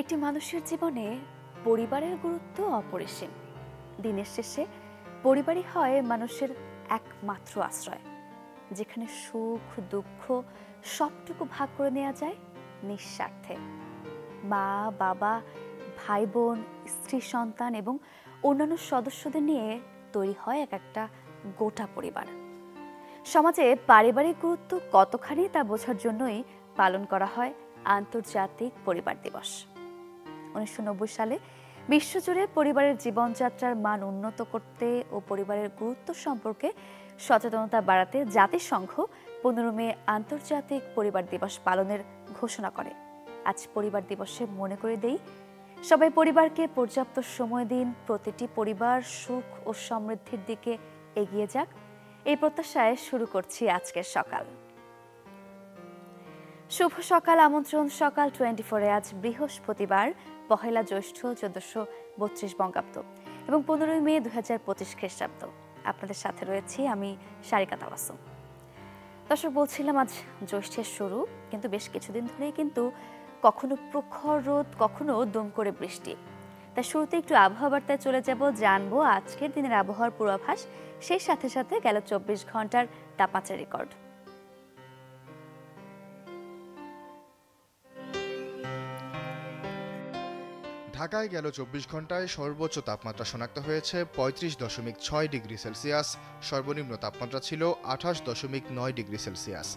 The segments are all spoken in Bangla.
একটি মানুষের জীবনে পরিবারের গুরুত্ব অপরিসীম। দিনের শেষে পরিবারই হয় মানুষের একমাত্র আশ্রয়, যেখানে সুখ দুঃখ সবটুকু ভাগ করে নেওয়া যায় নিঃস্বার্থে। মা বাবা, ভাই বোন, স্ত্রী সন্তান এবং অন্যান্য সদস্যদের নিয়ে তৈরি হয় এক একটা গোটা পরিবার। সমাজে পারিবারিক গুরুত্ব কতখানি তা বোঝার জন্যই পালন করা হয় আন্তর্জাতিক পরিবার দিবস। 1990 সালে বিশ্বজুড়ে পরিবারের জীবনযাত্রার মান উন্নত করতে ও পরিবারের গুরুত্ব সম্পর্কে সচেতনতা বাড়াতে জাতিসংঘ 15 মে আন্তর্জাতিক পরিবার দিবস পালনের ঘোষণা করে। আজ পরিবার দিবসে মনে করে দেই, সবাই পরিবারকে পর্যাপ্ত সময় দিন, প্রতিটি পরিবার সুখ ও সমৃদ্ধির দিকে এগিয়ে যাক। এই প্রত্যাশায় শুরু করছি আজকের সকাল। শুভ সকাল আমন্ত্রণ সকাল 24-এ আজ বৃহস্পতিবার 1 জ্যৈষ্ঠ 1432 বঙ্গাব্দ এবং 15 মে 2025 খ্রিস্টাব্দ। আপনাদের সাথে রয়েছি আমি সারিকা তাবাসসুম। দর্শক, বলছিলাম আজ জ্যৈষ্ঠের শুরু, কিন্তু বেশ কিছুদিন ধরেই কিন্তু কখনো প্রখর রোদ, কখনো দম করে বৃষ্টি। তাই শুরুতে একটু আবহাওয়া বার্তায় চলে যাব, জানবো আজকের দিনের আবহাওয়ার পূর্বাভাস, সেই সাথে সাথে গেল 24 ঘন্টার তাপমাত্রা রেকর্ড। ঢাকায় গেল 24 ঘন্টায় সর্বোচ্চ তাপমাত্রা শনাক্ত হয়েছে 35.6 ডিগ্রি সেলসিয়াস, সর্বনিম্ন তাপমাত্রা ছিল 28.9 ডিগ্রি সেলসিয়াস।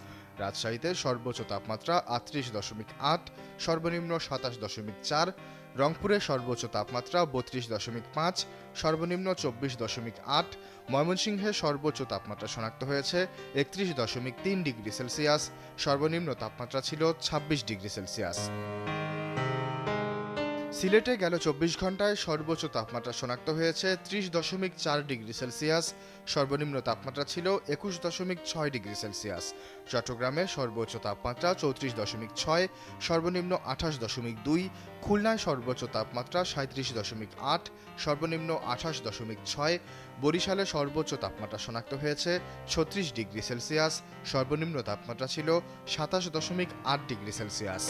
রাজশাহীতে সর্বোচ্চ তাপমাত্রা 38.8, সর্বনিম্ন 27.4, রংপুরে সর্বোচ্চ তাপমাত্রা 32.5, সর্বনিম্ন 24.8, ময়মনসিংহে সর্বোচ্চ তাপমাত্রা শনাক্ত হয়েছে 31.3 ডিগ্রি সেলসিয়াস, সর্বনিম্ন তাপমাত্রা ছিল 26 ডিগ্রি সেলসিয়াস। সিলেটে গেল 24 ঘন্টায় সর্বোচ্চ তাপমাত্রা শনাক্ত হয়েছে 30.4 ডিগ্রি সেলসিয়াস, সর্বনিম্ন তাপমাত্রা ছিল 21.6 ডিগ্রি সেলসিয়াস। চট্টগ্রামে সর্বোচ্চ তাপমাত্রা 34.6, সর্বনিম্ন 28.2, খুলনায় সর্বোচ্চ তাপমাত্রা 37.8, সর্বনিম্ন 28.6, বরিশালে সর্বোচ্চ তাপমাত্রা শনাক্ত হয়েছে 36 ডিগ্রি সেলসিয়াস, সর্বনিম্ন তাপমাত্রা ছিল 27.8 ডিগ্রি সেলসিয়াস।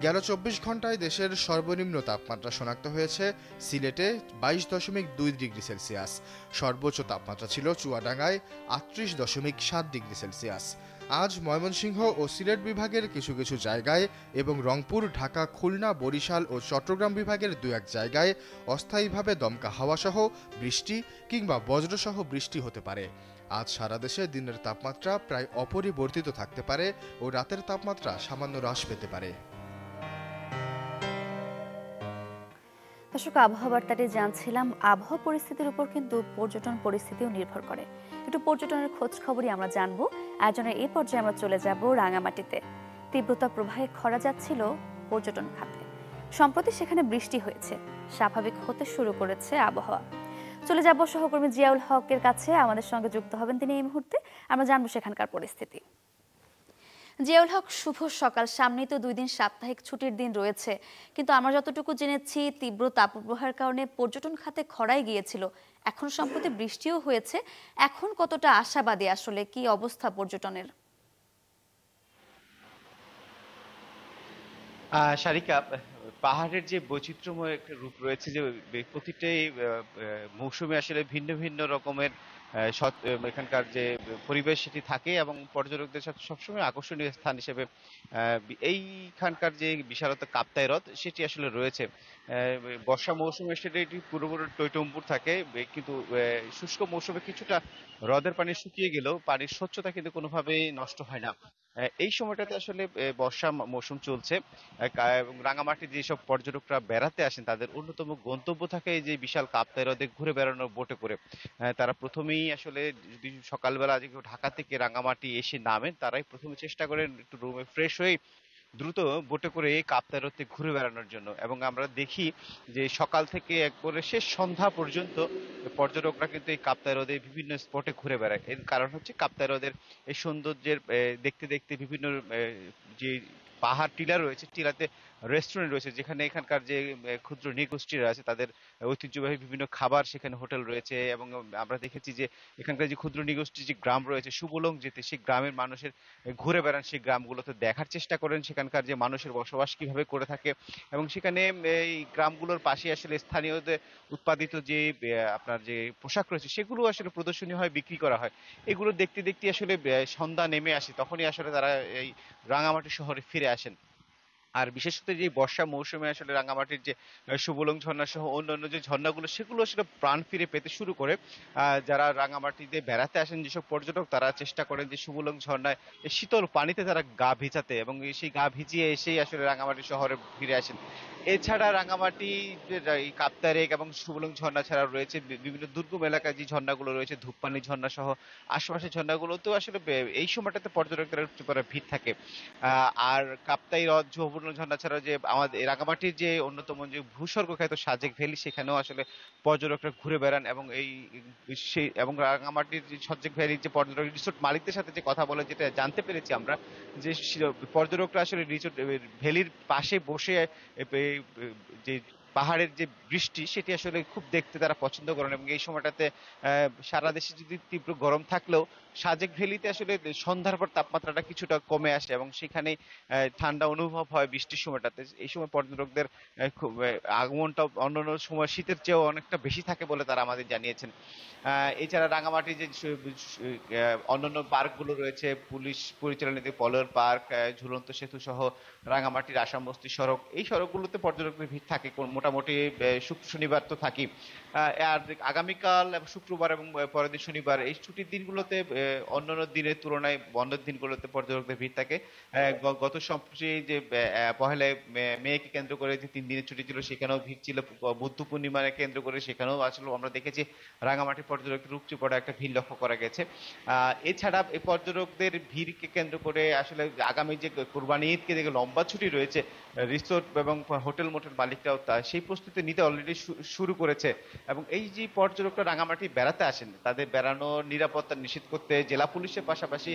গেল 24 ঘন্টায় দেশের সর্বনিম্ন তাপমাত্রা শনাক্ত হয়েছে সিলেটে 22.2 ডিগ্রি সেলসিয়াস, সর্বোচ্চ তাপমাত্রা ছিল চুয়াডাঙ্গায় 38.7 ডিগ্রি সেলসিয়াস। আজ ময়মনসিংহ ও সিলেট বিভাগের কিছু কিছু জায়গায় এবং রংপুর, ঢাকা, খুলনা, বরিশাল ও চট্টগ্রাম বিভাগের 2-1 জায়গায় অস্থায়ীভাবে দমকা হাওয়াসহ বৃষ্টি কিংবা বজ্রসহ বৃষ্টি হতে পারে। আজ সারা দেশে দিনের তাপমাত্রা প্রায় অপরিবর্তিত থাকতে পারে ও রাতের তাপমাত্রা সামান্য হ্রাস পেতে পারে। দর্শক, আবহাওয়া বার্তাটি জানছিলাম, আবহাওয়া পরিস্থিতির উপর কিন্তু পর্যটন পরিস্থিতিও নির্ভর করে। একটু পর্যটনের খোঁজ খবরই আমরা জানবো। আয়োজনের এই পর্যায়ে আমরা চলে যাব রাঙামাটিতে। তীব্রতা প্রবাহে খরা যাচ্ছিল পর্যটন খাতে। সম্প্রতি সেখানে বৃষ্টি হয়েছে, স্বাভাবিক হতে শুরু করেছে আবহাওয়া। চলে যাব সহকর্মী জিয়াউল হকের কাছে, আমাদের সঙ্গে যুক্ত হবেন তিনি এই মুহূর্তে। আমরা জানবো সেখানকার পরিস্থিতি। জিয়াউল হক, শুভ সকাল। সামনেই তো 2 দিন সাপ্তাহিক ছুটির দিন রয়েছে, কিন্তু আমরা যতটুকু জেনেছি তীব্র তাপপ্রবাহের কারণে পর্যটন খাতে খরাই গিয়েছিল। এখন সম্প্রতি বৃষ্টিও হয়েছে, এখন কতটা আশাবাদী, আসলে কি অবস্থা পর্যটনের? সারিকা, পাহাড়ের যে বৈচিত্র্যময় একটা রূপ রয়েছে, যে প্রতিটাই মৌসুমে আসলে ভিন্ন ভিন্ন রকমের এখানকার যে পরিবেশ সেটি থাকে এবং পর্যটকদের সাথে সবসময় আকর্ষণীয় স্থান হিসেবে এইখানকার যে বিশালতা কাপ্তাই হ্রদ সেটি আসলে রয়েছে। বর্ষা মৌসুমে সেটা এটি পুরোপুরি টইটম্বুর থাকে, কিন্তু শুষ্ক মৌসুমে কিছুটা হ্রদের পানি শুকিয়ে গেলেও পানির স্বচ্ছতা কিন্তু কোনোভাবেই নষ্ট হয় না। এই সময়টাতে আসলে বর্ষা মৌসুম চলছে এবং রাঙামাটির যেসব পর্যটকরা বেড়াতে আসেন তাদের অন্যতম গন্তব্য থাকে এই যে বিশাল কাপ্তাই হ্রদে ঘুরে বেড়ানোর বোটে করে। তারা প্রথমেই আসলে যদি সকালবেলা যে কেউ ঢাকা থেকে রাঙামাটি এসে নামেন, তারাই প্রথমে চেষ্টা করেন একটু রুমে ফ্রেশ হয়ে দ্রুত বোটে করে এই কাপ্তাই হ্রদে ঘুরে বেড়ানোর জন্য। এবং আমরা দেখি যে সকাল থেকে একবারে শেষ সন্ধ্যা পর্যন্ত পর্যটকরা কিন্তু এই কাপ্তাই হ্রদে বিভিন্ন স্পটে ঘুরে বেড়ায়। এর কারণ হচ্ছে কাপ্তাই হ্রদের এই সৌন্দর্যের দেখতে দেখতে বিভিন্ন যে পাহাড় টিলা রয়েছে, টিলাতে রেস্টুরেন্ট রয়েছে, যেখানে এখানকার যে ক্ষুদ্র নৃগোষ্ঠীরা আছে তাদের ঐতিহ্যবাহী বিভিন্ন খাবার, সেখানে হোটেল রয়েছে। এবং আমরা দেখেছি যে এখানকার যে ক্ষুদ্র নৃগোষ্ঠী যে গ্রাম রয়েছে সুবলং যেতে, সেই গ্রামের মানুষের ঘুরে বেড়ান, সেই গ্রামগুলোতে দেখার চেষ্টা করেন সেখানকার যে মানুষের বসবাস কিভাবে করে থাকে। এবং সেখানে এই গ্রামগুলোর পাশে আসলে স্থানীয়দের উৎপাদিত যে আপনার যে পোশাক রয়েছে সেগুলো আসলে প্রদর্শনী হয়, বিক্রি করা হয়। এগুলো দেখতে দেখতে আসলে সন্ধ্যা নেমে আসে, তখনই আসলে তারা এই রাঙামাটি শহরে ফিরে আসেন। আর বিশেষত যে বর্ষা মৌসুমে আসলে রাঙামাটির যে সুবলং ঝর্ণা সহ অন্যান্য যে ঝর্ণাগুলো সেগুলো আসলে প্রাণ ফিরে পেতে শুরু করে। যারা রাঙামাটিতে বেড়াতে আসেন যেসব পর্যটক, তারা চেষ্টা করেন যে সুবলং ঝর্ণায় এই শীতল পানিতে তারা গা ভিজাতে, এবং সেই গা ভিজিয়ে এসেই আসলে রাঙামাটি শহরে ফিরে আসেন। এছাড়া রাঙামাটি এই কাপ্তারেক এবং সুবলং ঝর্ণা ছাড়া রয়েছে বিভিন্ন দুর্গম এলাকায় যে ঝর্ণাগুলো রয়েছে, ধূপপানি ঝর্ণা সহ আশেপাশের ঝর্ণাগুলোতেও আসলে এই সময়টাতে পর্যটকদের একটু করে ভিড় থাকে। আর কাপ্তাই হ্রদ, ঝৌবুর্ণ ঝর্ণা ছাড়াও যে আমাদের রাঙামাটির যে অন্যতম যে ভূস্বর্গ খ্যাত সাজেক ভ্যালি, সেখানেও আসলে পর্যটকরা ঘুরে বেড়ান। এবং সেই এবং রাঙামাটির যে সাজেক ভ্যালির যে পর্যটক রিসোর্ট মালিকদের সাথে যে কথা বলে যেটা জানতে পেরেছি আমরা, যে পর্যটকরা আসলে রিসোর্ট ভ্যালির পাশে বসে যে পাহাড়ের যে বৃষ্টি সেটি আসলে খুব দেখতে তারা পছন্দ করেন। এবং এই সময়টাতে সারা দেশে যদি তীব্র গরম থাকলেও সাজেক ভ্যালিতে আসলে সন্ধ্যার পর তাপমাত্রাটা কিছুটা কমে আসে এবং সেখানে ঠান্ডা অনুভব হয় বৃষ্টির সময়টাতে। এই সময় পর্যটকদের খুব আগমনটা অন্যান্য সময় শীতের চেয়েও অনেকটা বেশি থাকে বলে তারা আমাদের জানিয়েছেন। এছাড়া রাঙামাটি যে অন্যান্য পার্কগুলো রয়েছে, পুলিশ পরিচালনায় পলর পার্ক, ঝুলন্ত সেতু সহ রাঙামাটির আসাম বস্তি সড়ক, এই সড়কগুলোতে পর্যটকদের ভিড় থাকে মোটামুটি শুক্র শনিবার তো থাকি। আর আগামীকাল শুক্রবার এবং পরের দিন শনিবার, এই ছুটির দিনগুলোতে অন্যান্য দিনের তুলনায় বন্ধের দিনগুলোতে পর্যটকদের ভিড় থাকে। গত সম্প্রতি যে পহেলা মেকে কেন্দ্র করে যে 3 দিনের ছুটি ছিল, সেখানেও ভিড় ছিল। বুদ্ধ পূর্ণিমাকে কেন্দ্র করে সেখানেও আসলে আমরা দেখেছি রাঙামাটি পর্যটকদের উপচে পড়া একটা ভিড় লক্ষ্য করা গেছে। এছাড়া এই পর্যটকদের ভিড়কে কেন্দ্র করে আসলে আগামী যে কোরবানি ঈদকে দেখে লম্বা ছুটি রয়েছে, রিসোর্ট এবং হোটেল মোটেল মালিকরাও সেই প্রস্তুতি নিতে অলরেডি শুরু করেছে। এবং এই যে পর্যটকরা রাঙামাটি বেড়াতে আসেন, তাদের বেড়ানোর নিরাপত্তা নিশ্চিত করতে জেলা পুলিশের পাশাপাশি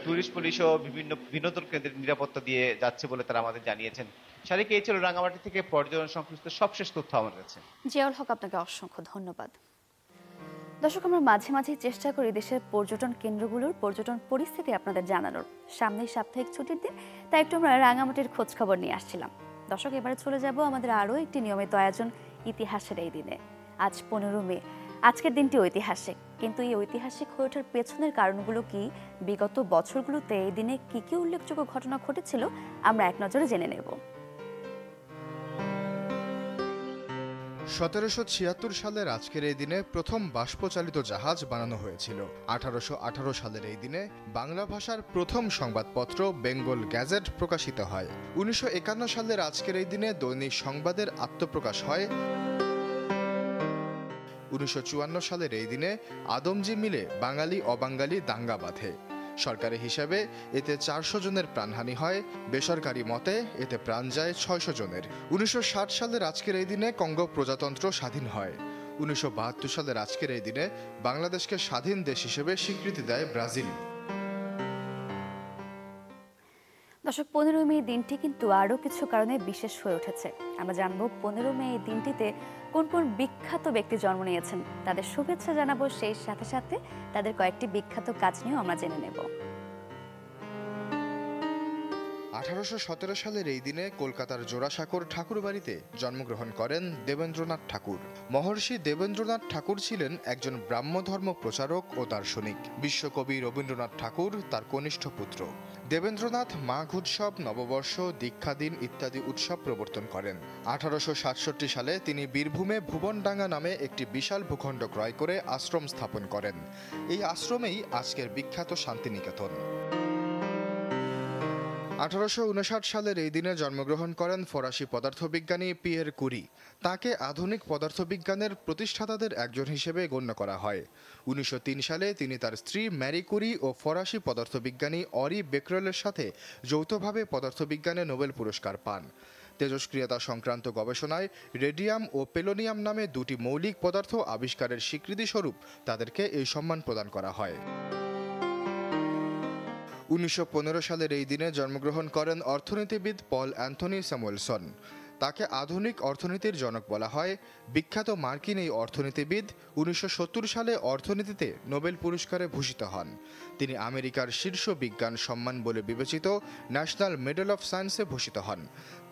ট্যুরিস্ট পুলিশও বিভিন্ন বিনোদন কেন্দ্রের নিরাপত্তা দিয়ে যাচ্ছে বলে তারা আমাদের জানিয়েছেন। শারিকা, এই ছিল রাঙামাটি থেকে পর্যটন সংশ্লিষ্ট সবশেষ তথ্য আমার কাছে। জিয়াউল হক, আপনাকে অসংখ্য ধন্যবাদ। দর্শক, আমরা মাঝে মাঝে চেষ্টা করি দেশের পর্যটন কেন্দ্রগুলোর পর্যটন পরিস্থিতি আপনাদের জানানোর। সামনেই সাপ্তাহিক ছুটির দিন, তাই একটু আমরা রাঙামাটির খোঁজ খবর নিয়ে আসছিলাম। দর্শক, এবারে চলে যাব আমাদের আরও একটি নিয়মিত আয়োজন, ইতিহাসের এই দিনে। আজ 15 মে। আজকের দিনটি ঐতিহাসিক, কিন্তু এই ঐতিহাসিক হয়ে ওঠার পেছনের কারণগুলো কি, বিগত বছরগুলোতে এই দিনে কি কি উল্লেখযোগ্য ঘটনা ঘটেছিল, আমরা এক নজরে জেনে নেব। 1776 সালের আজকের এই দিনে প্রথম বাষ্পচালিত জাহাজ বানানো হয়েছিল। 1818 সালের এই দিনে বাংলা ভাষার প্রথম সংবাদপত্র বেঙ্গল গ্যাজেট প্রকাশিত হয়। 1951 সালের আজকের এই দিনে দৈনিক সংবাদের আত্মপ্রকাশ হয়। 1954 সালের এই দিনে আদমজি মিলে বাঙালি অবাঙালি দাঙ্গা বাঁধে। সরকারি হিসাবে এতে 400 জনের প্রাণহানি হয়, বেসরকারি মতে এতে প্রাণ যায় 600 জনের। 1960 সালের আজকের এই দিনে কঙ্গো প্রজাতন্ত্র স্বাধীন হয়। 1972 সালের আজকের এই দিনে বাংলাদেশকে স্বাধীন দেশ হিসেবে স্বীকৃতি দেয় ব্রাজিল। দর্শক, 15 মে দিনটি কিন্তু আরও কিছু কারণে বিশেষ হয়ে উঠেছে। আমরা জানবো 15 মে এই দিনটিতে কোন কোন বিখ্যাত ব্যক্তি জন্ম নিয়েছেন, তাদের শুভেচ্ছা জানাবো। সেই সাথে সাথে তাদের কয়েকটি বিখ্যাত কাজ নিয়েও আমরা জেনে নেব। 1817 সালের এই দিনে কলকাতার জোড়াসাঁকোর ঠাকুরবাড়িতে জন্মগ্রহণ করেন দেবেন্দ্রনাথ ঠাকুর। মহর্ষি দেবেন্দ্রনাথ ঠাকুর ছিলেন একজন ব্রাহ্মধর্ম প্রচারক ও দার্শনিক। বিশ্বকবি রবীন্দ্রনাথ ঠাকুর তার কনিষ্ঠ পুত্র। দেবেন্দ্রনাথ মাঘ উৎসব, নববর্ষ, দীক্ষাদিন ইত্যাদি উৎসব প্রবর্তন করেন। 1867 সালে তিনি বীরভূমে ভুবনডাঙ্গা নামে একটি বিশাল ভূখণ্ড ক্রয় করে আশ্রম স্থাপন করেন। এই আশ্রমেই আজকের বিখ্যাত শান্তিনিকেতন। 1859 সালের এই দিনে জন্মগ্রহণ করেন ফরাসি পদার্থবিজ্ঞানী পিয়ের কুরি। তাকে আধুনিক পদার্থবিজ্ঞানের প্রতিষ্ঠাতাদের একজন হিসেবে গণ্য করা হয়। 1903 সালে তিনি তার স্ত্রী ম্যারি কুরি ও ফরাসি পদার্থবিজ্ঞানী অরি বেক্রেলের সাথে যৌথভাবে পদার্থবিজ্ঞানে নোবেল পুরস্কার পান। তেজস্ক্রিয়তা সংক্রান্ত গবেষণায় রেডিয়াম ও পেলোনিয়াম নামে দুটি মৌলিক পদার্থ আবিষ্কারের স্বীকৃতি স্বরূপ তাদেরকে এই সম্মান প্রদান করা হয়। 1915 সালের এই দিনে জন্মগ্রহণ করেন অর্থনীতিবিদ পল অ্যান্থনি স্যামুয়েলসন। তাকে আধুনিক অর্থনীতির জনক বলা হয়। বিখ্যাত মার্কিন এই অর্থনীতিবিদ 1970 সালে অর্থনীতিতে নোবেল পুরস্কারে ভূষিত হন। তিনি আমেরিকার শীর্ষ বিজ্ঞান সম্মান বলে বিবেচিত ন্যাশনাল মেডেল অফ সায়েন্সে ভূষিত হন।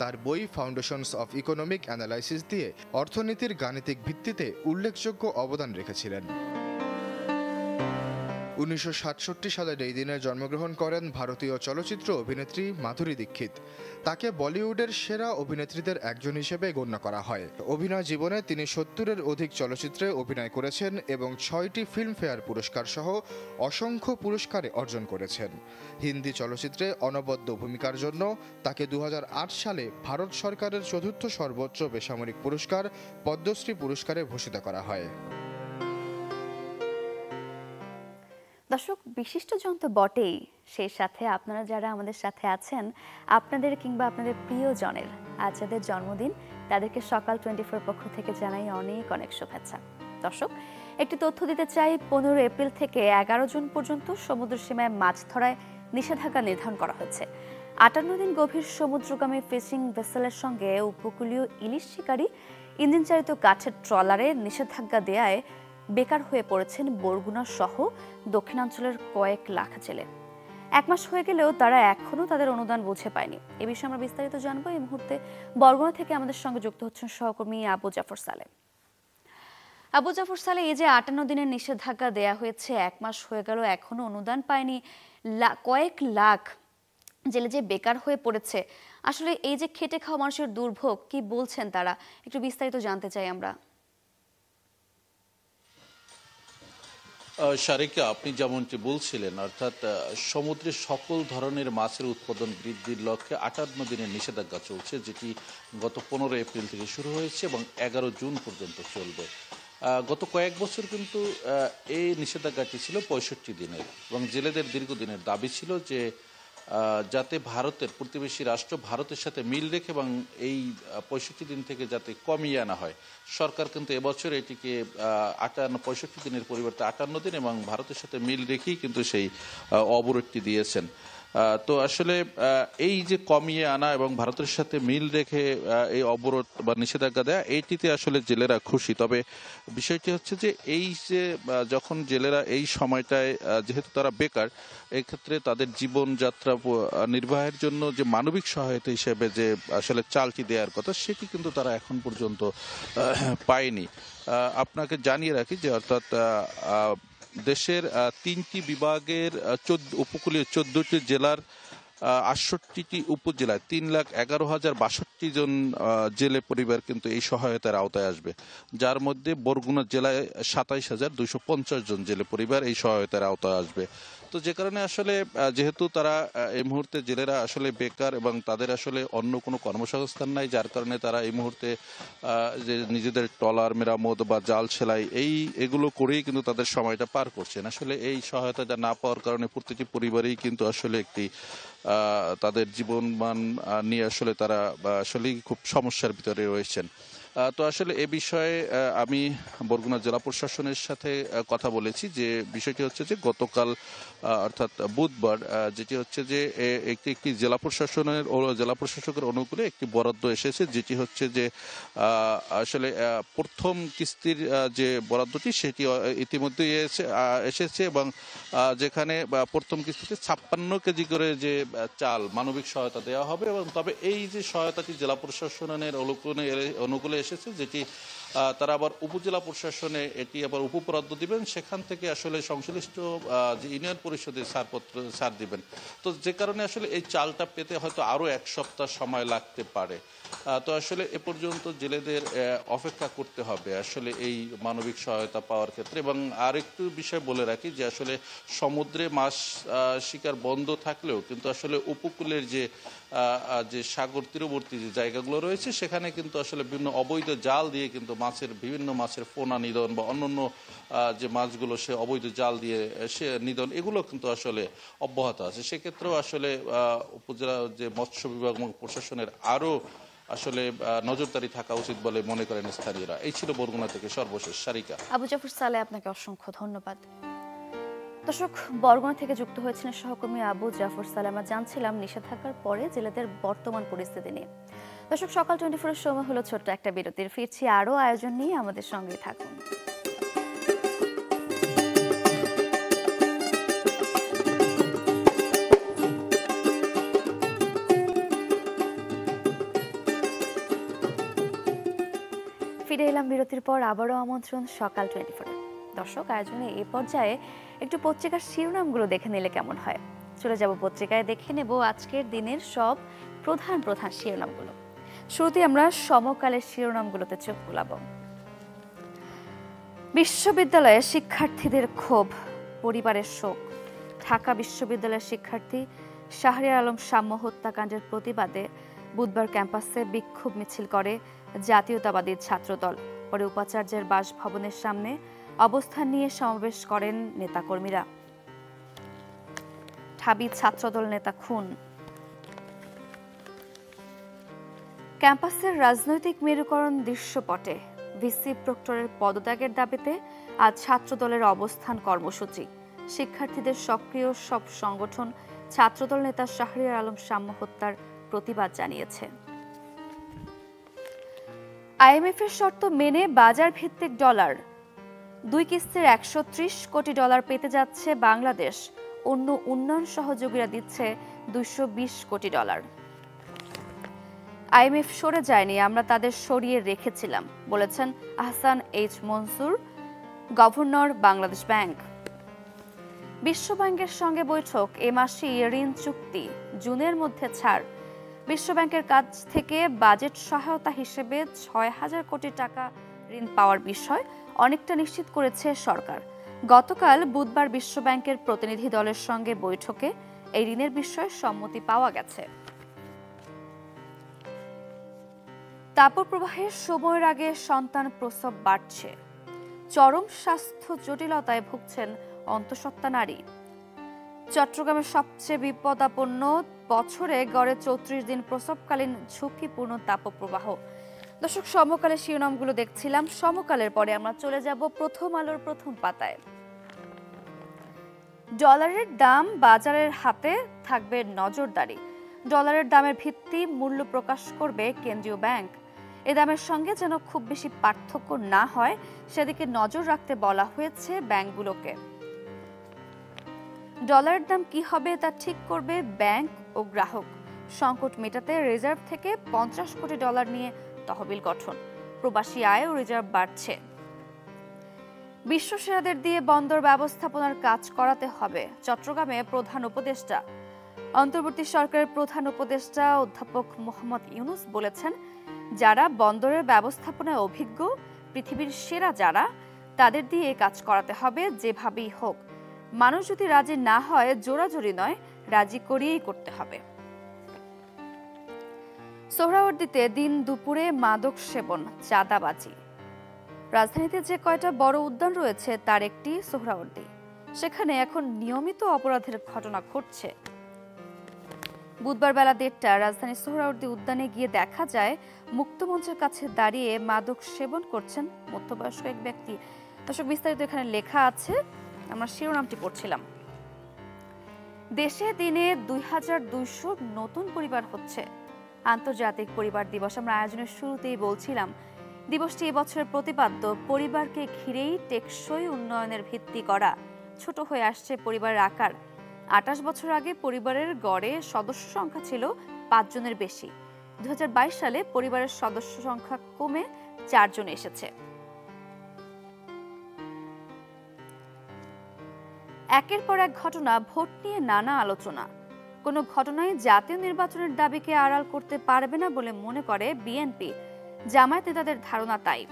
তার বই ফাউন্ডেশনস অফ ইকোনমিক অ্যানালাইসিস দিয়ে অর্থনীতির গাণিতিক ভিত্তিতে উল্লেখযোগ্য অবদান রেখেছিলেন। 1967 সালের এই দিনে জন্মগ্রহণ করেন ভারতীয় চলচ্চিত্র অভিনেত্রী মাধুরী দীক্ষিত। তাকে বলিউডের সেরা অভিনেত্রীদের একজন হিসেবে গণ্য করা হয়। অভিনয় জীবনে তিনি 70-এর অধিক চলচ্চিত্রে অভিনয় করেছেন এবং 6টি ফিল্মফেয়ার পুরস্কার সহ অসংখ্য পুরস্কারে অর্জন করেছেন। হিন্দি চলচ্চিত্রে অনবদ্য ভূমিকার জন্য তাকে 2008 সালে ভারত সরকারের চতুর্থ সর্বোচ্চ বেসামরিক পুরস্কার পদ্মশ্রী পুরস্কারে ভূষিত করা হয়। দর্শক, বিশিষ্টজন তো বটেই, সেই সাথে আপনারা যারা আমাদের সাথে আছেন, আপনাদের কিংবা আপনাদের প্রিয়জনের আজ যাদের জন্মদিন, তাদেরকে সকাল 24 পক্ষ থেকে জানাই অনেক অনেক শুভেচ্ছা। দর্শক, একটি তথ্য দিতে চাই। 15 এপ্রিল থেকে 11 জুন পর্যন্ত সমুদ্র সীমায় মাছ ধরায় নিষেধাজ্ঞা নির্ধারণ করা হয়েছে। 58 দিন গভীর সমুদ্রগামী ফিশিং ভেসেলের সঙ্গে উপকূলীয় ইলিশ শিকারী ইঞ্জিন চালিত কাঠের ট্রলারে নিষেধাজ্ঞা দেয়ায় বেকার হয়ে পড়েছেন বরগুনা সহ দক্ষিণাঞ্চলের কয়েক লাখ জেলে। 1 মাস হয়ে গেলেও তারা এখনো তাদের অনুদান বুঝে পায়নি। এ বিষয়ে আমরা বিস্তারিত জানবো। এই মুহূর্তে বরগুনা থেকে আমাদের সঙ্গে যুক্ত হচ্ছেন সহকর্মী আবু জাফর সালে। আবু জাফর সালে, এই যে 58 দিনের নিষেধাজ্ঞা দেয়া হয়েছে, 1 মাস হয়ে গেল, এখনো অনুদান পায়নি, কয়েক লাখ জেলে যে বেকার হয়ে পড়েছে, আসলে এই যে খেটে খাওয়া মানুষের দুর্ভোগ, কি বলছেন তারা, একটু বিস্তারিত জানতে চাই আমরা। সারিকা, আপনি যেমনটি বলছিলেন, অর্থাৎ সমুদ্রে সকল ধরনের মাছের উৎপাদন বৃদ্ধির লক্ষ্যে 58 দিনের নিষেধাজ্ঞা চলছে, যেটি গত 15 এপ্রিল থেকে শুরু হয়েছে এবং 11 জুন পর্যন্ত চলবে। গত কয়েক বছর কিন্তু এই নিষেধাজ্ঞাটি ছিল 65 দিনের এবং জেলেদের দীর্ঘদিনের দাবি ছিল যে যাতে ভারতের প্রতিবেশী রাষ্ট্র ভারতের সাথে মিল রেখে এবং এই 65 দিন থেকে যাতে কমিয়ে আনা হয়। সরকার কিন্তু এবছর এটিকে 65 দিনের পরিবর্তে 58 দিন এবং ভারতের সাথে মিল রেখেই কিন্তু সেই অবরোধটি দিয়েছেন। তো আসলে এই যে কমিয়ে আনা এবং ভারতের সাথে মিল রেখে এই অবরোধ বা নিষেধাজ্ঞা দেয়া, এইটিতে আসলে জেলেরা খুশি। তবে বিষয়টি হচ্ছে যে এই যে যখন জেলেরা এই সময়টায় যেহেতু তারা বেকার, এক্ষেত্রে তাদের জীবনযাত্রা নির্বাহের জন্য যে মানবিক সহায়তা হিসেবে যে আসলে চালটি দেওয়ার কথা, সেটি কিন্তু তারা এখন পর্যন্ত পায়নি। আপনাকে জানিয়ে রাখি যে অর্থাৎ দেশের 3টি বিভাগের উপকূলীয় 14টি জেলার 68টি উপজেলায় 3,11,062 জন জেলে পরিবার কিন্তু এই সহায়তার আওতায় আসবে, যার মধ্যে বরগুনা জেলায় 27,250 জন জেলে পরিবার এই সহায়তার আওতায় আসবে। তো যে কারণে আসলে যেহেতু তারা এই মুহূর্তে জেলেরা আসলে বেকার এবং তাদের আসলে অন্য কোনো কর্মসংস্থান নাই, যার কারণে তারা এই মুহূর্তে যে নিজেদের ট্রলার মেরামত বা জাল সেলাই এগুলো করেই কিন্তু তাদের সময়টা পার করছেন। আসলে এই সহায়তাটা না পাওয়ার কারণে প্রতিটি পরিবারেই কিন্তু আসলে একটি তাদের জীবনমান নিয়ে আসলে তারা আসলেই খুব সমস্যার ভিতরে রয়েছেন। তো আসলে এ বিষয়ে আমি বরগুনা জেলা প্রশাসনের সাথে কথা বলেছি। যে বিষয়টি হচ্ছে যে গতকাল অর্থাৎ বুধবার, যেটি হচ্ছে যে একটি জেলা প্রশাসকের অনুকূলে একটি বরাদ্দ এসেছে, যেটি হচ্ছে যে আসলে প্রথম কিস্তির যে বরাদ্দটি সেটি ইতিমধ্যেই এসেছে এবং যেখানে প্রথম কিস্তিতে 56 কেজি করে যে চাল মানবিক সহায়তা দেওয়া হবে। এবং তবে এই যে সহায়তাটি জেলা প্রশাসনের অনুকূলে এসেছে, যেটি তারা আবার উপজেলা প্রশাসনে এটি আবার উপবরাদ্দ দিবেন, সেখান থেকে আসলে সংশ্লিষ্ট যে ইউনিয়ন পরিষদের ছাড় দিবেন। তো যে কারণে আসলে এই চালটা পেতে হয়তো আরো 1 সপ্তাহ সময় লাগতে পারে। তো আসলে এ পর্যন্ত জেলেদের অপেক্ষা করতে হবে আসলে এই মানবিক সহায়তা পাওয়ার ক্ষেত্রে। এবং আরেকটু বিষয় বলে রাখি যে আসলে সমুদ্রে মাছ শিকার বন্ধ থাকলেও কিন্তু আসলে উপকূলের যে সাগর তীরবর্তী যে জায়গাগুলো রয়েছে, সেখানে কিন্তু আসলে বিভিন্ন অবৈধ জাল দিয়ে কিন্তু বিভিন্ন মাছের পোনা নিধন বা অন্যান্য যে মাছগুলো সে অবৈধ জাল দিয়ে সে নিধন, এগুলো কিন্তু আসলে অব্যাহত আছে। সেক্ষেত্রেও আসলে উপজেলা যে মৎস্য বিভাগ এবং প্রশাসনের আরো আসলে নজরদারি থাকা উচিত বলে মনে করেন স্থানীয়রা। এই ছিল বরগুনা থেকে সর্বশেষ। সারিকা। আবু জাফর সালে, আপনাকে অসংখ্য ধন্যবাদ। দর্শক, বরগুনা থেকে যুক্ত হয়েছিলেন সহকর্মী আবু জাফর সালামা। জানছিলাম নিষেধাজ্ঞার পরে জেলেদের বর্তমান পরিস্থিতি নিয়ে। দর্শক, সকাল 24 এর সময় হলো ছোট্ট একটা বিরতির। ফিরছি আরও আয়োজন নিয়ে, আমাদের সঙ্গেই থাকুন। ফিরে এলাম বিরতির পর। আবারও আমন্ত্রণ সকাল 24। দর্শক, আয়োজনে এই পর্যায়ে একটু পত্রিকার শিরোনামগুলো দেখে নিলে কেমন হয়? চলে যাব পত্রিকায়, দেখে নেব আজকের দিনের সব প্রধান প্রধান শিরোনামগুলো। শুরুতে আমরা সমকালের শিরোনামগুলোতে চোখ বুলাবো। বিশ্ববিদ্যালয়ে শিক্ষার্থীদের ক্ষোভ, পরিবারের শোক। ঢাকা বিশ্ববিদ্যালয়ের শিক্ষার্থী শাহরিয়ার আলম সাম্য হত্যাকাণ্ডের প্রতিবাদে বুধবার ক্যাম্পাসে বিক্ষোভ মিছিল করে জাতীয়তাবাদী ছাত্রদল। পরে উপাচার্যের বাসভবনের সামনে অবস্থান নিয়ে সমাবেশ করেন নেতাকর্মীরা। ঢাবি ছাত্রদল নেতা খুন। ক্যাম্পাসের রাজনৈতিক মেরুকরণ দৃশ্যপটে। ভিসি প্রক্টরের পদত্যাগের দাবিতে আজ ছাত্রদলের অবস্থান কর্মসূচি। শিক্ষার্থীদের সক্রিয় সব সংগঠন ছাত্রদল নেতা শাহরিয়ার আলম সাম্য হত্যার প্রতিবাদ জানিয়েছে। আইএমএফের শর্ত মেনে বাজার ভিত্তিক ডলার 2 কিস্তির 130 কোটি ডলার পেতে যাচ্ছে বাংলাদেশ। অন্য উন্নয়ন সহযোগীরা দিচ্ছে 220 কোটি ডলার। আইএমএফ সরে যায়নি, আমরা তাদের সরিয়ে রেখেছিলাম, বলেছেন Ahsan H Mansur, governor Bangladesh bank. বিশ্বব্যাংকের সঙ্গে বৈঠক, এ মাসেই ঋণ চুক্তি, জুনের মধ্যে ছাড়। বিশ্বব্যাংকের কাছ থেকে বাজেট সহায়তা হিসেবে 6,000 কোটি টাকা ঋণ পাওয়ার বিষয় অনেকটা নিশ্চিত করেছে সরকার। গতকাল বুধবার বিশ্বব্যাংকের প্রতিনিধি দলের সঙ্গে বৈঠকে এই ঋণের বিষয়ে সম্মতি পাওয়া গেছে। তাপপ্রবাহের সময়ের আগে সন্তান প্রসব বাড়ছে। চরম স্বাস্থ্য জটিলতায় ভুগছেন অন্তঃসত্ত্বা নারী। চট্টগ্রামের সবচেয়ে বিপদাপন্ন, বছরে গড়ে 34 দিন প্রসবকালীন ঝুঁকিপূর্ণ তাপপ্রবাহ। দর্শক, সমকালের শিরোনামগুলো দেখছিলাম। সমকালের পরে আমরা চলে যাব প্রথম আলোর প্রথম পাতায়। ডলারের দাম বাজারের হাতে, থাকবে নজরদারি। ডলারের দামের ভিত্তি মূল্য প্রকাশ করবে কেন্দ্রীয় ব্যাংক। এ দামের সঙ্গে যেন খুব বেশি পার্থক্য না হয় সেদিকে নজর রাখতে বলা হয়েছে ব্যাংকগুলোকে। ডলারের দাম কি হবে তা ঠিক করবে ব্যাংক ও গ্রাহক। সংকট মেটাতে রিজার্ভ থেকে 50 কোটি ডলার নিয়ে তহবিল গঠন। প্রবাসী আয় ও রিজার্ভ বাড়ছে। বিশ্বসেরাদের দিয়ে বন্দর ব্যবস্থাপনার কাজ করাতে হবে, চট্টগ্রামে প্রধান উপদেষ্টা। অন্তর্বর্তী সরকারের প্রধান উপদেষ্টা অধ্যাপক মোহাম্মদ ইউনুস বলেছেন, যারা বন্দরের ব্যবস্থাপনায় অভিজ্ঞ, পৃথিবীর সেরা যারা, তাদের দিয়ে কাজ করাতে হবে যেভাবেই হোক। মানুষ যদি রাজি না হয়, জোরাজোরি নয়, রাজি করিয়েই করতে হবে। সোহরাওয়ার্দীতে দিন দুপুরে মাদক সেবন, চাঁদাবাজি। রাজধানীতে যে কয়টা বড় উদ্যান রয়েছে তার একটি সোহরাওয়ার্দী। সেখানে এখন নিয়মিত অপরাধের ঘটনা ঘটছে। বুধবার বেলা 1:30 রাজধানীর সোহরাওয়ার্দী উদ্যানে গিয়ে দেখা যায় মুক্তমঞ্চের কাছে দাঁড়িয়ে মাদক সেবন করছেন মধ্যবয়স্ক এক ব্যক্তি। দর্শক, বিস্তারিত এখানে লেখা আছে, আমরা শিরোনামটি পড়ছিলাম। দেশে দিনে 2200 নতুন পরিবার হচ্ছে। আন্তর্জাতিক পরিবার দিবস, আমরা আয়োজনের শুরুতেই বলছিলাম দিবসটি এবছরের প্রতিপাদ্য। পরিবারকে ঘিরেই টেকসই উন্নয়নের ভিত্তি করা। ছোট হয়ে আসছে পরিবারের আকার। 28 বছর আগে পরিবারের গড়ে সদস্য সংখ্যা ছিল 5 জনের বেশি। 2022 সালে পরিবারের সদস্য সংখ্যা কমে 4 জন এসেছে। একের পর এক ঘটনা, ভোট নিয়ে নানা আলোচনা। কোনো ঘটনায় জাতীয় নির্বাচনের দাবিকে আড়াল করতে পারবে না বলে মনে করে বিএনপি। জামায়াত নেতাদের ধারণা তাই।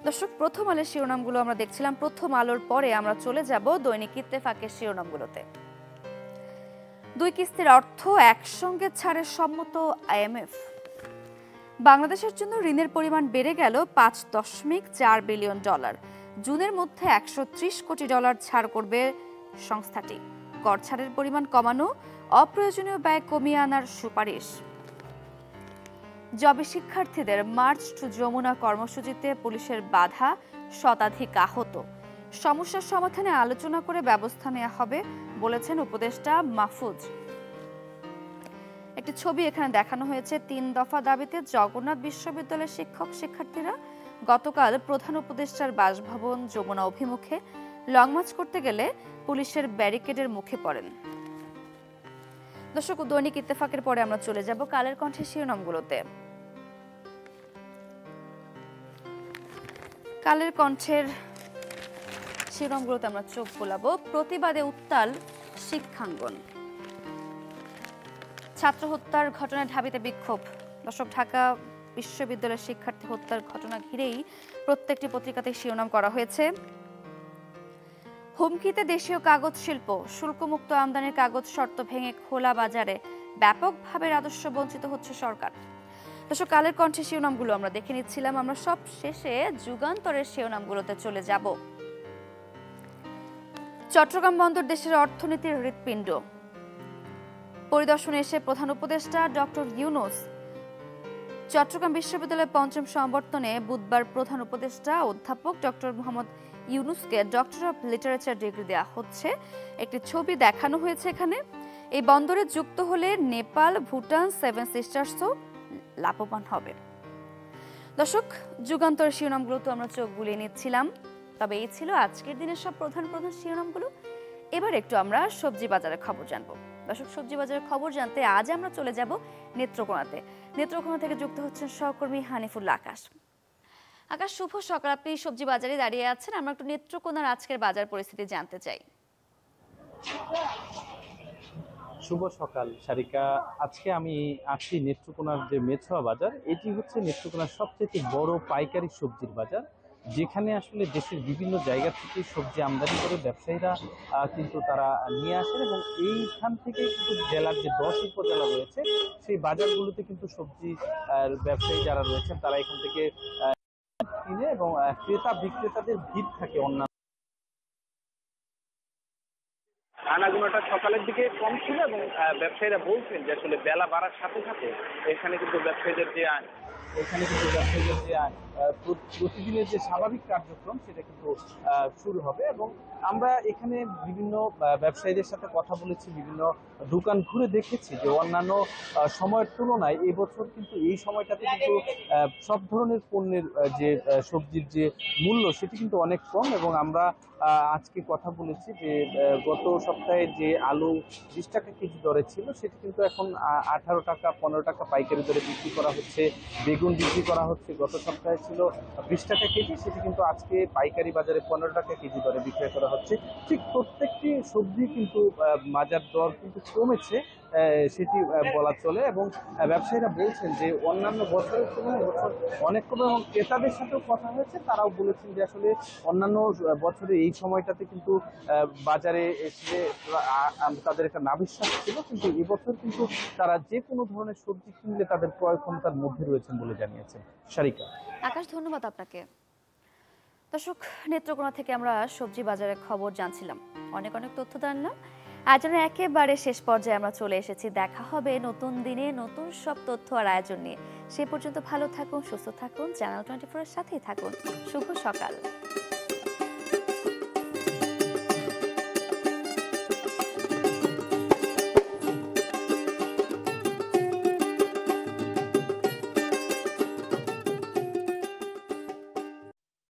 দর্শক, প্রথম আলোর শিরোনামগুলো আমরা দেখছিলাম। প্রথম আলোর পরে আমরা চলে যাব দৈনিক ইত্তেফাকের শিরোনামগুলোতে। 2 কিস্তির অর্থ একসঙ্গে ছাড়ের সম্মত আইএমএফ। বাংলাদেশের জন্য ঋণের পরিমাণ বেড়ে গেল 5.4 বিলিয়ন ডলার। জুনের মধ্যে 130 কোটি ডলার ছাড় করবে সংস্থাটি। কর ছাড়ের পরিমাণ কমানো, অপ্রয়োজনীয় ব্যয় কমিয়ে আনার সুপারিশ। জবে শিক্ষার্থীদের মার্চ টু যমুনা কর্মসূচিতে পুলিশের বাধা, শতাধিক আহত। সমস্যার সমাধানে আলোচনা করে ব্যবস্থা নেওয়া হবে বলেছেন উপদেষ্টা মাহফুজ। একটি ছবি এখানে দেখানো হয়েছে। 3 দফা দাবিতে জগন্নাথ বিশ্ববিদ্যালয়ের শিক্ষক শিক্ষার্থীরা গতকাল প্রধান উপদেষ্টার বাসভবন যমুনা অভিমুখে লং মার্চ করতে গেলে পুলিশের ব্যারিকেডের মুখে পড়েন। দর্শক, দৈনিক ইত্তেফাকের পরে আমরা চলে যাব কালের কণ্ঠের শিরোনামগুলোতে। কালের কণ্ঠের শিরোনামগুলোতে আমরা চোখ বোলাবো। প্রতিবাদে উত্তাল শিক্ষাঙ্গন। ছাত্র হত্যার ঘটনায় ঢাবিতে বিক্ষোভ। দর্শক, ঢাকা বিশ্ববিদ্যালয়ের শিক্ষার্থী হত্যার ঘটনা ঘিরেই প্রত্যেকটি পত্রিকাতে শিরোনাম করা হয়েছে। হুমকিতে দেশীয় কাগজ শিল্প, শুল্কমুক্ত আমদানির কাগজ শর্ত ভেঙে খোলা বাজারে ব্যাপকভাবে রাজস্ব বঞ্চিত হচ্ছে সরকার। দর্শক, কালের কণ্ঠে শিরোনামগুলো আমরা দেখে নিচ্ছিলাম। আমরা সব শেষে যুগান্তরের শিরোনামগুলোতে চলে যাব। চট্টগ্রাম বন্দর দেশের অর্থনীতির হৃৎপিণ্ড। পরিদর্শনে এসে প্রধান উপদেষ্টা ডক্টর ইউনূস। চট্টগ্রাম বিশ্ববিদ্যালয়ের ৫ম সমাবর্তনে বুধবার প্রধান উপদেষ্টা অধ্যাপক ডক্টর মোহাম্মদ ইউনূসকে ডক্টর অফ লিটারেচার ডিগ্রি দেওয়া হচ্ছে। একটি ছবি দেখানো হয়েছে এখানে। এই বন্দরে যুক্ত হলে নেপাল, ভুটান, 7 সিস্টার্সও লাভবান হবে। দর্শক, যুগান্তর শিরোনামগুলো তো আমরা চোখ বুলিয়ে নিচ্ছিলাম, তবে এই ছিল আজকের দিনের সব প্রধান শিরোনামগুলো। এবার একটু আমরা সবজি বাজারের খবর জানবো। দর্শক, সবজি বাজারের খবর জানতে আজ আমরা চলে যাব নেত্রকোনাতে। নেত্রকোনা থেকে যুক্ত হচ্ছেন সহকর্মী হানিফুল্লাহ আকাশ। আকাশ, শুভ সকাল। আপনি সবজি বাজারে দাঁড়িয়ে আছেন, আমরা একটু নেত্রকোনার আজকের বাজার পরিস্থিতি জানতে চাই। শুভ সকাল সারিকা। আজকে আমি আছি নেত্রকোনার যে মেছুয়া বাজার, এটি হচ্ছে নেত্রকোনার সবচেয়ে বড় পাইকারি সবজির বাজার, যেখানে আসলে দেশের বিভিন্ন জায়গা থেকে সবজি আমদানি করে ব্যবসায়ীরা কিন্তু তারা নিয়ে আসেন এবং এইখান থেকে কিন্তু জেলার যে 10 উপজেলা রয়েছে সেই বাজারগুলোতে কিন্তু সবজি ব্যবসায়ী যারা রয়েছেন তারা এখান থেকে কিনে এবং ক্রেতা বিক্রেতাদের ভিড় থাকে। অন্যান্য আনাগোনাটা সকালের দিকে কম ছিল এবং ব্যবসায়ীরা বলছেন যে আসলে বেলা বাড়ার সাথে সাথে এখানে কিন্তু ব্যবসায়ীদের যে প্রতিদিনের যে স্বাভাবিক কার্যক্রম সেটা কিন্তু শুরু হবে। এবং আমরা এখানে বিভিন্ন ব্যবসায়ীদের সাথে কথা বলেছি, বিভিন্ন দোকান ঘুরে দেখেছি যে অন্যান্য সময়ের তুলনায় এবছর কিন্তু এই সময়টাতে কিন্তু সব ধরনের পণ্যের যে সবজির যে মূল্য সেটি কিন্তু অনেক কম। এবং আমরা আজকে কথা বলেছি যে গত সপ্তাহে যে আলু 20 টাকা কেজি দরে ছিল সেটি কিন্তু এখন 18 টাকা 15 টাকা পাইকারি দরে বিক্রি করা হচ্ছে। বেগুন বিক্রি করা হচ্ছে, গত সপ্তাহে ছিল 20 টাকা কেজি, সেটি কিন্তু আজকে পাইকারি বাজারে 15 টাকা কেজি দরে বিক্রয় করা হচ্ছে। ঠিক প্রত্যেকটি সবজি কিন্তু বাজার দর কিন্তু কমেছে সেটি বলা চলে। এবং ব্যবসায়ীরা বলছেন যে অন্যান্য বছরের তুলনায় এবছর অনেক কম। এবং ক্রেতাদের সাথেও কথা হয়েছে, তারাও বলেছেন যে আসলে অন্যান্য বছরে এই সময়টাতে কিন্তু বাজারে এসে তাদের একটা নাভিশ্বাস ছিল, কিন্তু এবছর কিন্তু তারা যে কোনো ধরনের সবজি কিনলে তাদের ক্রয় ক্ষমতার মধ্যে রয়েছেন বলে জানিয়েছেন সারিকা। আকাশ, ধন্যবাদ আপনাকে। দর্শক, নেত্রকোনা থেকে আমরা সবজি বাজারের খবর জানছিলাম, অনেক তথ্য জানলাম। আয়োজনের একেবারে শেষ পর্যায়ে আমরা চলে এসেছি। দেখা হবে নতুন দিনে নতুন সব তথ্য আর আয়োজন নিয়ে। সে পর্যন্ত ভালো থাকুন, সুস্থ থাকুন, চ্যানেল 24 এর সাথেই থাকুন। শুভ সকাল।